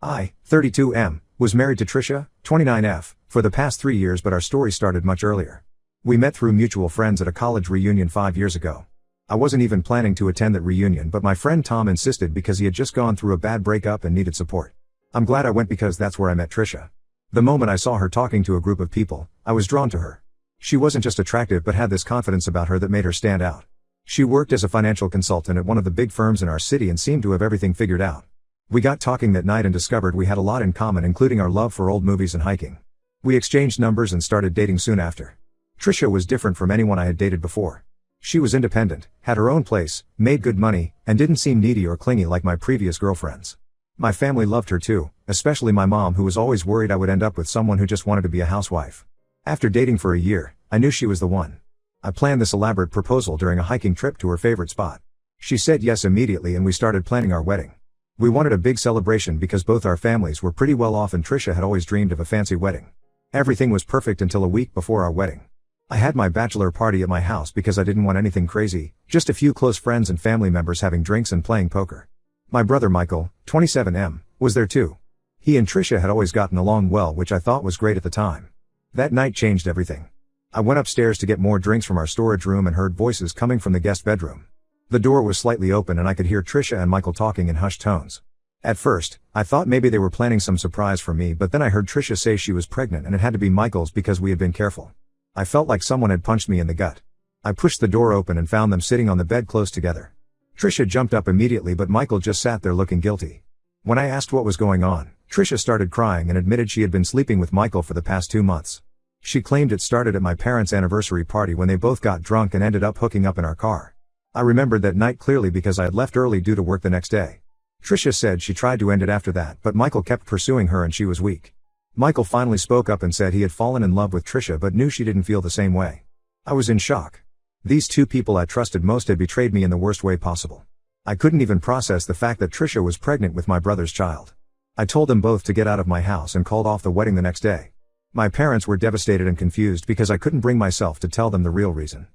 I, 32M, was married to Trisha, 29F, for the past 3 years, but our story started much earlier. We met through mutual friends at a college reunion 5 years ago. I wasn't even planning to attend that reunion, but my friend Tom insisted because he had just gone through a bad breakup and needed support. I'm glad I went because that's where I met Trisha. The moment I saw her talking to a group of people, I was drawn to her. She wasn't just attractive but had this confidence about her that made her stand out. She worked as a financial consultant at one of the big firms in our city and seemed to have everything figured out. We got talking that night and discovered we had a lot in common, including our love for old movies and hiking. We exchanged numbers and started dating soon after. Trisha was different from anyone I had dated before. She was independent, had her own place, made good money, and didn't seem needy or clingy like my previous girlfriends. My family loved her too, especially my mom, who was always worried I would end up with someone who just wanted to be a housewife. After dating for a year, I knew she was the one. I planned this elaborate proposal during a hiking trip to her favorite spot. She said yes immediately and we started planning our wedding. We wanted a big celebration because both our families were pretty well off and Trisha had always dreamed of a fancy wedding. Everything was perfect until a week before our wedding. I had my bachelor party at my house because I didn't want anything crazy, just a few close friends and family members having drinks and playing poker. My brother Michael, 27M, was there too. He and Trisha had always gotten along well, which I thought was great at the time. That night changed everything. I went upstairs to get more drinks from our storage room and heard voices coming from the guest bedroom. The door was slightly open and I could hear Trisha and Michael talking in hushed tones. At first, I thought maybe they were planning some surprise for me, but then I heard Trisha say she was pregnant and it had to be Michael's because we had been careful. I felt like someone had punched me in the gut. I pushed the door open and found them sitting on the bed close together. Trisha jumped up immediately, but Michael just sat there looking guilty. When I asked what was going on, Trisha started crying and admitted she had been sleeping with Michael for the past 2 months. She claimed it started at my parents' anniversary party when they both got drunk and ended up hooking up in our car. I remembered that night clearly because I had left early due to work the next day. Trisha said she tried to end it after that, but Michael kept pursuing her and she was weak. Michael finally spoke up and said he had fallen in love with Trisha but knew she didn't feel the same way. I was in shock. These two people I trusted most had betrayed me in the worst way possible. I couldn't even process the fact that Trisha was pregnant with my brother's child. I told them both to get out of my house and called off the wedding the next day. My parents were devastated and confused because I couldn't bring myself to tell them the real reason.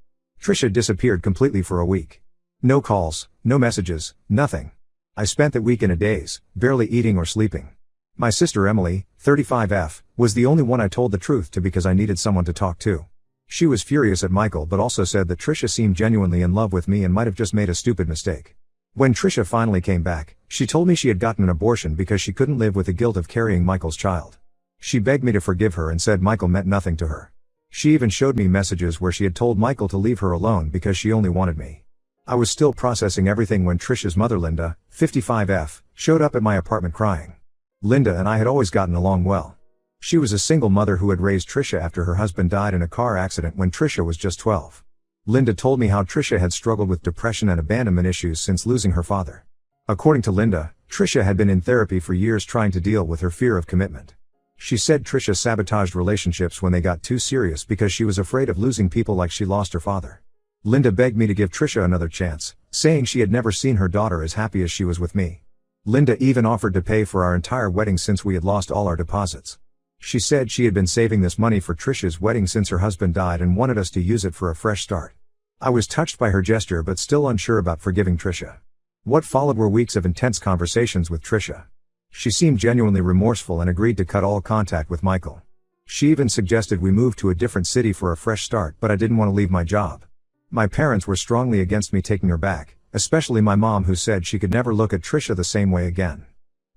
Trisha disappeared completely for a week. No calls, no messages, nothing. I spent that week in a daze, barely eating or sleeping. My sister Emily, 35F, was the only one I told the truth to because I needed someone to talk to. She was furious at Michael but also said that Trisha seemed genuinely in love with me and might have just made a stupid mistake. When Trisha finally came back, she told me she had gotten an abortion because she couldn't live with the guilt of carrying Michael's child. She begged me to forgive her and said Michael meant nothing to her. She even showed me messages where she had told Michael to leave her alone because she only wanted me. I was still processing everything when Trisha's mother Linda, 55F, showed up at my apartment crying. Linda and I had always gotten along well. She was a single mother who had raised Trisha after her husband died in a car accident when Trisha was just 12. Linda told me how Trisha had struggled with depression and abandonment issues since losing her father. According to Linda, Trisha had been in therapy for years trying to deal with her fear of commitment. She said Trisha sabotaged relationships when they got too serious because she was afraid of losing people like she lost her father. Linda begged me to give Trisha another chance, saying she had never seen her daughter as happy as she was with me. Linda even offered to pay for our entire wedding since we had lost all our deposits. She said she had been saving this money for Trisha's wedding since her husband died and wanted us to use it for a fresh start. I was touched by her gesture but still unsure about forgiving Trisha. What followed were weeks of intense conversations with Trisha. She seemed genuinely remorseful and agreed to cut all contact with Michael. She even suggested we move to a different city for a fresh start, but I didn't want to leave my job. My parents were strongly against me taking her back, especially my mom, who said she could never look at Trisha the same way again.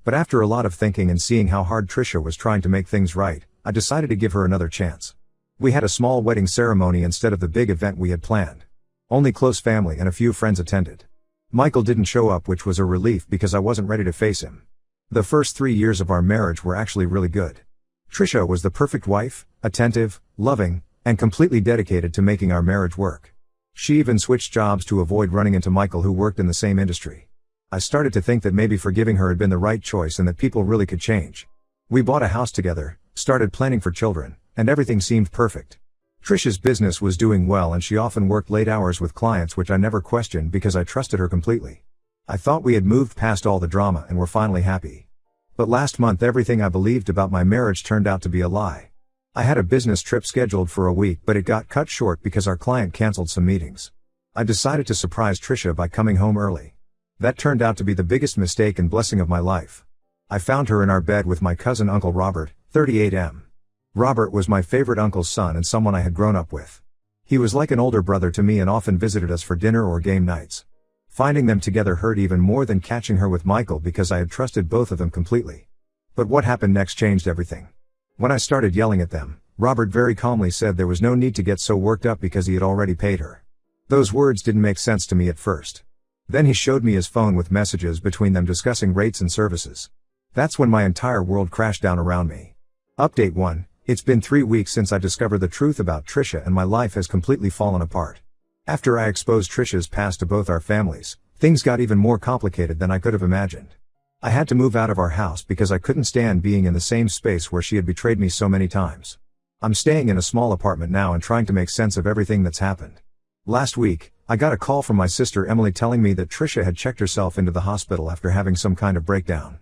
But after a lot of thinking and seeing how hard Trisha was trying to make things right, I decided to give her another chance. We had a small wedding ceremony instead of the big event we had planned. Only close family and a few friends attended. Michael didn't show up, which was a relief because I wasn't ready to face him. The first 3 years of our marriage were actually really good. Trisha was the perfect wife, attentive, loving, and completely dedicated to making our marriage work. She even switched jobs to avoid running into Michael, who worked in the same industry. I started to think that maybe forgiving her had been the right choice and that people really could change. We bought a house together, started planning for children, and everything seemed perfect. Trisha's business was doing well and she often worked late hours with clients, which I never questioned because I trusted her completely. I thought we had moved past all the drama and were finally happy. But last month everything I believed about my marriage turned out to be a lie. I had a business trip scheduled for a week, but it got cut short because our client canceled some meetings. I decided to surprise Trisha by coming home early. That turned out to be the biggest mistake and blessing of my life. I found her in our bed with my cousin Uncle Robert, 38M. Robert was my favorite uncle's son and someone I had grown up with. He was like an older brother to me and often visited us for dinner or game nights. Finding them together hurt even more than catching her with Michael because I had trusted both of them completely. But what happened next changed everything. When I started yelling at them, Robert very calmly said there was no need to get so worked up because he had already paid her. Those words didn't make sense to me at first. Then he showed me his phone with messages between them discussing rates and services. That's when my entire world crashed down around me. Update 1. It's been 3 weeks since I discovered the truth about Trisha and my life has completely fallen apart. After I exposed Trisha's past to both our families, things got even more complicated than I could have imagined. I had to move out of our house because I couldn't stand being in the same space where she had betrayed me so many times. I'm staying in a small apartment now and trying to make sense of everything that's happened. Last week, I got a call from my sister Emily telling me that Trisha had checked herself into the hospital after having some kind of breakdown.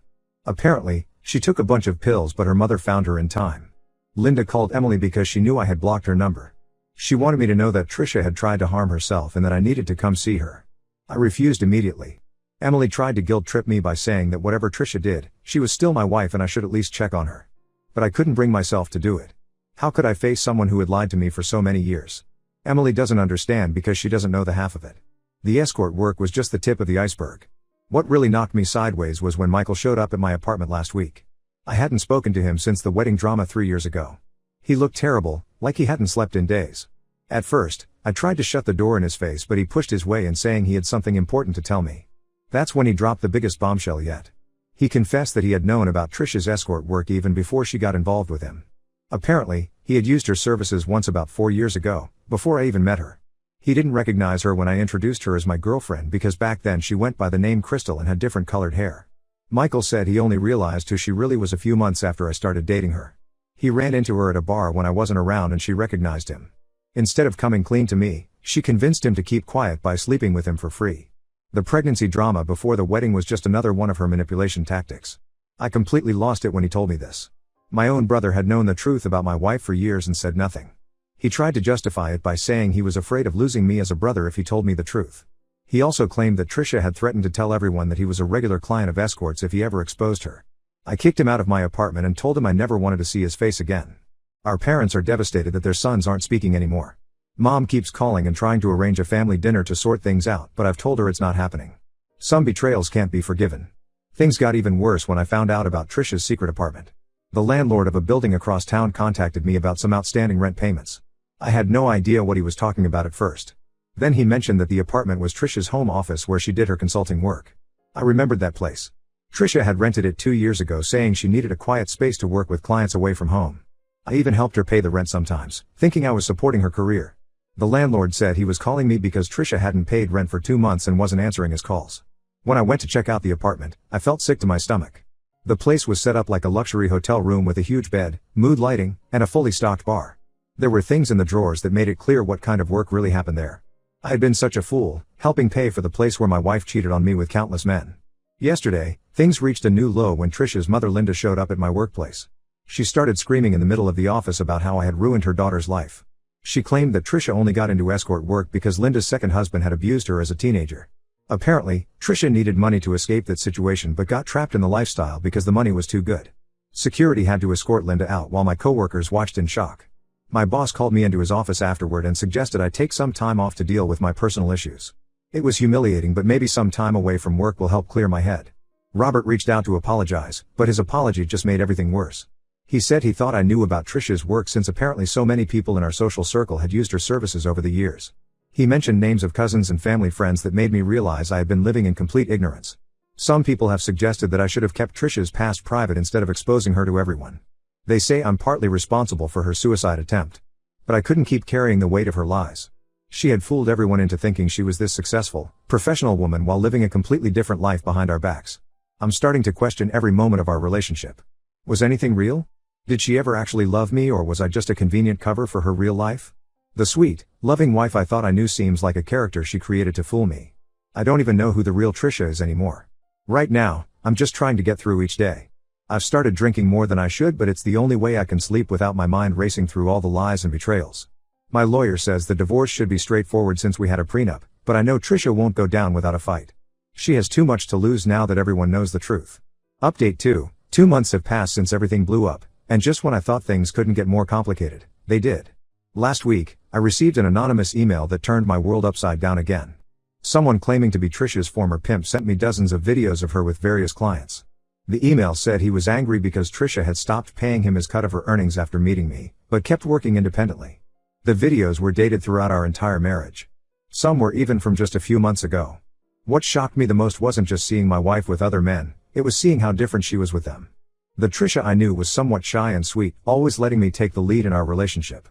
Apparently, she took a bunch of pills but her mother found her in time. Linda called Emily because she knew I had blocked her number. She wanted me to know that Trisha had tried to harm herself and that I needed to come see her. I refused immediately. Emily tried to guilt-trip me by saying that whatever Trisha did, she was still my wife and I should at least check on her. But I couldn't bring myself to do it. How could I face someone who had lied to me for so many years? Emily doesn't understand because she doesn't know the half of it. The escort work was just the tip of the iceberg. What really knocked me sideways was when Michael showed up at my apartment last week. I hadn't spoken to him since the wedding drama 3 years ago. He looked terrible, like he hadn't slept in days. At first, I tried to shut the door in his face but he pushed his way in saying he had something important to tell me. That's when he dropped the biggest bombshell yet. He confessed that he had known about Trisha's escort work even before she got involved with him. Apparently, he had used her services once about 4 years ago, before I even met her. He didn't recognize her when I introduced her as my girlfriend because back then she went by the name Crystal and had different colored hair. Michael said he only realized who she really was a few months after I started dating her. He ran into her at a bar when I wasn't around and she recognized him. Instead of coming clean to me, she convinced him to keep quiet by sleeping with him for free. The pregnancy drama before the wedding was just another one of her manipulation tactics. I completely lost it when he told me this. My own brother had known the truth about my wife for years and said nothing. He tried to justify it by saying he was afraid of losing me as a brother if he told me the truth. He also claimed that Trisha had threatened to tell everyone that he was a regular client of escorts if he ever exposed her. I kicked him out of my apartment and told him I never wanted to see his face again. Our parents are devastated that their sons aren't speaking anymore. Mom keeps calling and trying to arrange a family dinner to sort things out, but I've told her it's not happening. Some betrayals can't be forgiven. Things got even worse when I found out about Trisha's secret apartment. The landlord of a building across town contacted me about some outstanding rent payments. I had no idea what he was talking about at first. Then he mentioned that the apartment was Trisha's home office where she did her consulting work. I remembered that place. Trisha had rented it 2 years ago saying she needed a quiet space to work with clients away from home. I even helped her pay the rent sometimes, thinking I was supporting her career. The landlord said he was calling me because Trisha hadn't paid rent for 2 months and wasn't answering his calls. When I went to check out the apartment, I felt sick to my stomach. The place was set up like a luxury hotel room with a huge bed, mood lighting, and a fully stocked bar. There were things in the drawers that made it clear what kind of work really happened there. I had been such a fool, helping pay for the place where my wife cheated on me with countless men. Yesterday, things reached a new low when Trisha's mother Linda showed up at my workplace. She started screaming in the middle of the office about how I had ruined her daughter's life. She claimed that Trisha only got into escort work because Linda's second husband had abused her as a teenager. Apparently, Trisha needed money to escape that situation but got trapped in the lifestyle because the money was too good. Security had to escort Linda out while my coworkers watched in shock. My boss called me into his office afterward and suggested I take some time off to deal with my personal issues. It was humiliating, but maybe some time away from work will help clear my head. Robert reached out to apologize, but his apology just made everything worse. He said he thought I knew about Trisha's work since apparently so many people in our social circle had used her services over the years. He mentioned names of cousins and family friends that made me realize I had been living in complete ignorance. Some people have suggested that I should have kept Trisha's past private instead of exposing her to everyone. They say I'm partly responsible for her suicide attempt. But I couldn't keep carrying the weight of her lies. She had fooled everyone into thinking she was this successful, professional woman while living a completely different life behind our backs. I'm starting to question every moment of our relationship. Was anything real? Did she ever actually love me, or was I just a convenient cover for her real life? The sweet, loving wife I thought I knew seems like a character she created to fool me. I don't even know who the real Trisha is anymore. Right now, I'm just trying to get through each day. I've started drinking more than I should, but it's the only way I can sleep without my mind racing through all the lies and betrayals. My lawyer says the divorce should be straightforward since we had a prenup, but I know Trisha won't go down without a fight. She has too much to lose now that everyone knows the truth. Update 2. 2 months have passed since everything blew up, and just when I thought things couldn't get more complicated, they did. Last week, I received an anonymous email that turned my world upside down again. Someone claiming to be Trisha's former pimp sent me dozens of videos of her with various clients. The email said he was angry because Trisha had stopped paying him his cut of her earnings after meeting me, but kept working independently. The videos were dated throughout our entire marriage. Some were even from just a few months ago. What shocked me the most wasn't just seeing my wife with other men, it was seeing how different she was with them. The Trisha I knew was somewhat shy and sweet, always letting me take the lead in our relationship.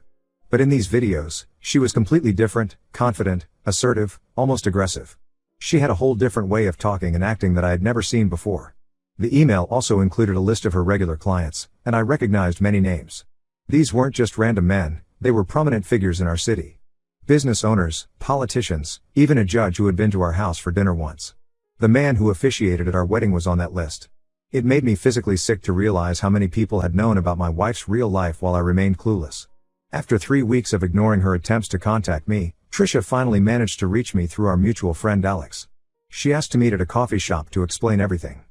But in these videos, she was completely different, confident, assertive, almost aggressive. She had a whole different way of talking and acting that I had never seen before. The email also included a list of her regular clients, and I recognized many names. These weren't just random men, they were prominent figures in our city. Business owners, politicians, even a judge who had been to our house for dinner once. The man who officiated at our wedding was on that list. It made me physically sick to realize how many people had known about my wife's real life while I remained clueless. After 3 weeks of ignoring her attempts to contact me, Trisha finally managed to reach me through our mutual friend Alex. She asked to meet at a coffee shop to explain everything.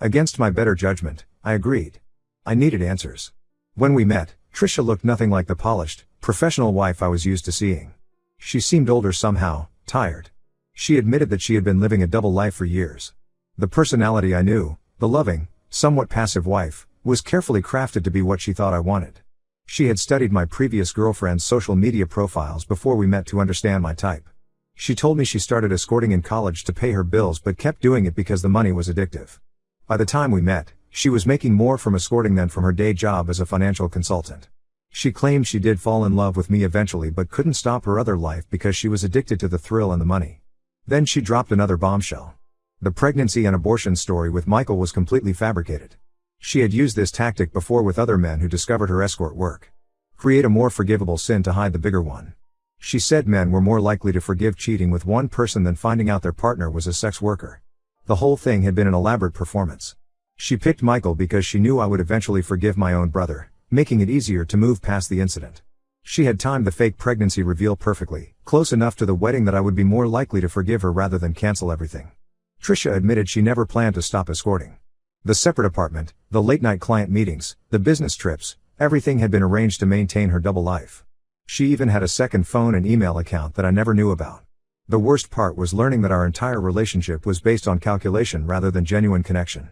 Against my better judgment, I agreed. I needed answers. When we met, Trisha looked nothing like the polished, professional wife I was used to seeing. She seemed older somehow, tired. She admitted that she had been living a double life for years. The personality I knew, the loving, somewhat passive wife, was carefully crafted to be what she thought I wanted. She had studied my previous girlfriend's social media profiles before we met to understand my type. She told me she started escorting in college to pay her bills but kept doing it because the money was addictive. By the time we met, she was making more from escorting than from her day job as a financial consultant. She claimed she did fall in love with me eventually but couldn't stop her other life because she was addicted to the thrill and the money. Then she dropped another bombshell. The pregnancy and abortion story with Michael was completely fabricated. She had used this tactic before with other men who discovered her escort work. Create a more forgivable sin to hide the bigger one. She said men were more likely to forgive cheating with one person than finding out their partner was a sex worker. The whole thing had been an elaborate performance. She picked Michael because she knew I would eventually forgive my own brother, making it easier to move past the incident. She had timed the fake pregnancy reveal perfectly, close enough to the wedding that I would be more likely to forgive her rather than cancel everything. Trisha admitted she never planned to stop escorting. The separate apartment, the late-night client meetings, the business trips, everything had been arranged to maintain her double life. She even had a second phone and email account that I never knew about. The worst part was learning that our entire relationship was based on calculation rather than genuine connection.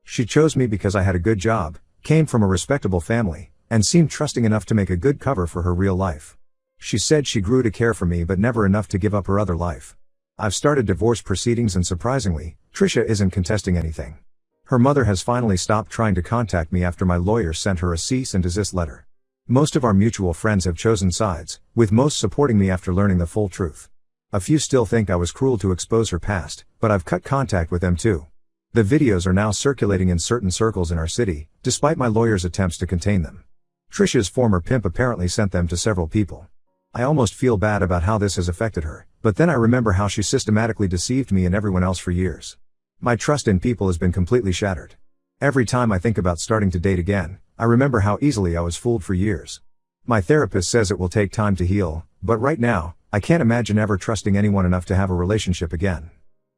She chose me because I had a good job, came from a respectable family, and seemed trusting enough to make a good cover for her real life. She said she grew to care for me but never enough to give up her other life. I've started divorce proceedings and surprisingly, Trisha isn't contesting anything. Her mother has finally stopped trying to contact me after my lawyer sent her a cease and desist letter. Most of our mutual friends have chosen sides, with most supporting me after learning the full truth. A few still think I was cruel to expose her past, but I've cut contact with them too. The videos are now circulating in certain circles in our city, despite my lawyer's attempts to contain them. Trisha's former pimp apparently sent them to several people. I almost feel bad about how this has affected her, but then I remember how she systematically deceived me and everyone else for years. My trust in people has been completely shattered. Every time I think about starting to date again, I remember how easily I was fooled for years. My therapist says it will take time to heal, but right now, I can't imagine ever trusting anyone enough to have a relationship again.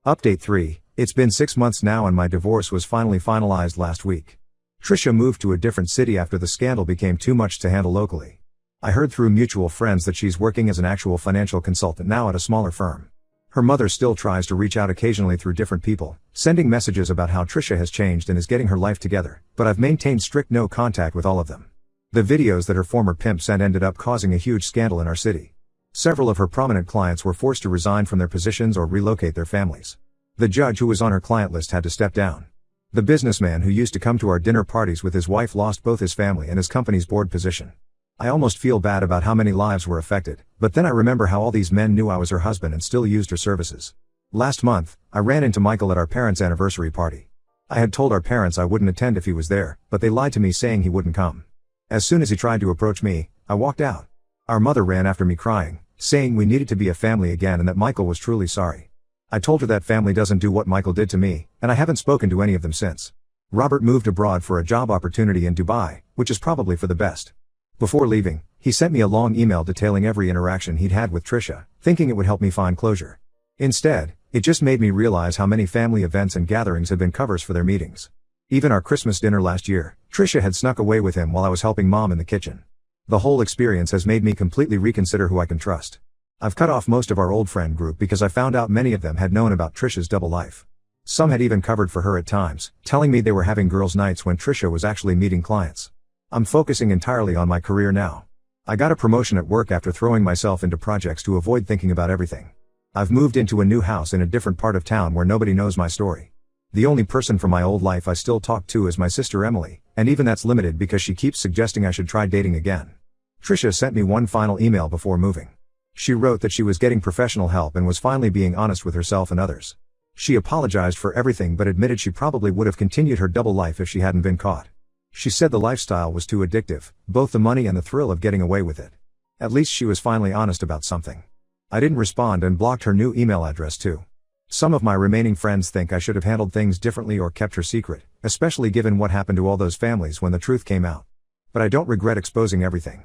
Update 3, it's been 6 months now and my divorce was finally finalized last week. Trisha moved to a different city after the scandal became too much to handle locally. I heard through mutual friends that she's working as an actual financial consultant now at a smaller firm. Her mother still tries to reach out occasionally through different people, sending messages about how Trisha has changed and is getting her life together, but I've maintained strict no contact with all of them. The videos that her former pimp sent ended up causing a huge scandal in our city. Several of her prominent clients were forced to resign from their positions or relocate their families. The judge who was on her client list had to step down. The businessman who used to come to our dinner parties with his wife lost both his family and his company's board position. I almost feel bad about how many lives were affected, but then I remember how all these men knew I was her husband and still used her services. Last month, I ran into Michael at our parents' anniversary party. I had told our parents I wouldn't attend if he was there, but they lied to me saying he wouldn't come. As soon as he tried to approach me, I walked out. Our mother ran after me crying, saying we needed to be a family again and that Michael was truly sorry. I told her that family doesn't do what Michael did to me, and I haven't spoken to any of them since. Robert moved abroad for a job opportunity in Dubai, which is probably for the best. Before leaving, he sent me a long email detailing every interaction he'd had with Trisha, thinking it would help me find closure. Instead, it just made me realize how many family events and gatherings had been covers for their meetings. Even our Christmas dinner last year, Trisha had snuck away with him while I was helping mom in the kitchen. The whole experience has made me completely reconsider who I can trust. I've cut off most of our old friend group because I found out many of them had known about Trisha's double life. Some had even covered for her at times, telling me they were having girls' nights when Trisha was actually meeting clients. I'm focusing entirely on my career now. I got a promotion at work after throwing myself into projects to avoid thinking about everything. I've moved into a new house in a different part of town where nobody knows my story. The only person from my old life I still talk to is my sister Emily, and even that's limited because she keeps suggesting I should try dating again. Trisha sent me one final email before moving. She wrote that she was getting professional help and was finally being honest with herself and others. She apologized for everything but admitted she probably would have continued her double life if she hadn't been caught. She said the lifestyle was too addictive, both the money and the thrill of getting away with it. At least she was finally honest about something. I didn't respond and blocked her new email address too. Some of my remaining friends think I should have handled things differently or kept her secret, especially given what happened to all those families when the truth came out. But I don't regret exposing everything.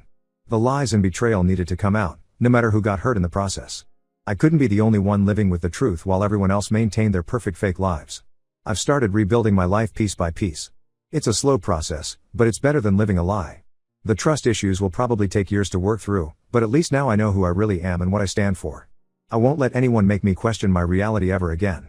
The lies and betrayal needed to come out, no matter who got hurt in the process. I couldn't be the only one living with the truth while everyone else maintained their perfect fake lives. I've started rebuilding my life piece by piece. It's a slow process, but it's better than living a lie. The trust issues will probably take years to work through, but at least now I know who I really am and what I stand for. I won't let anyone make me question my reality ever again.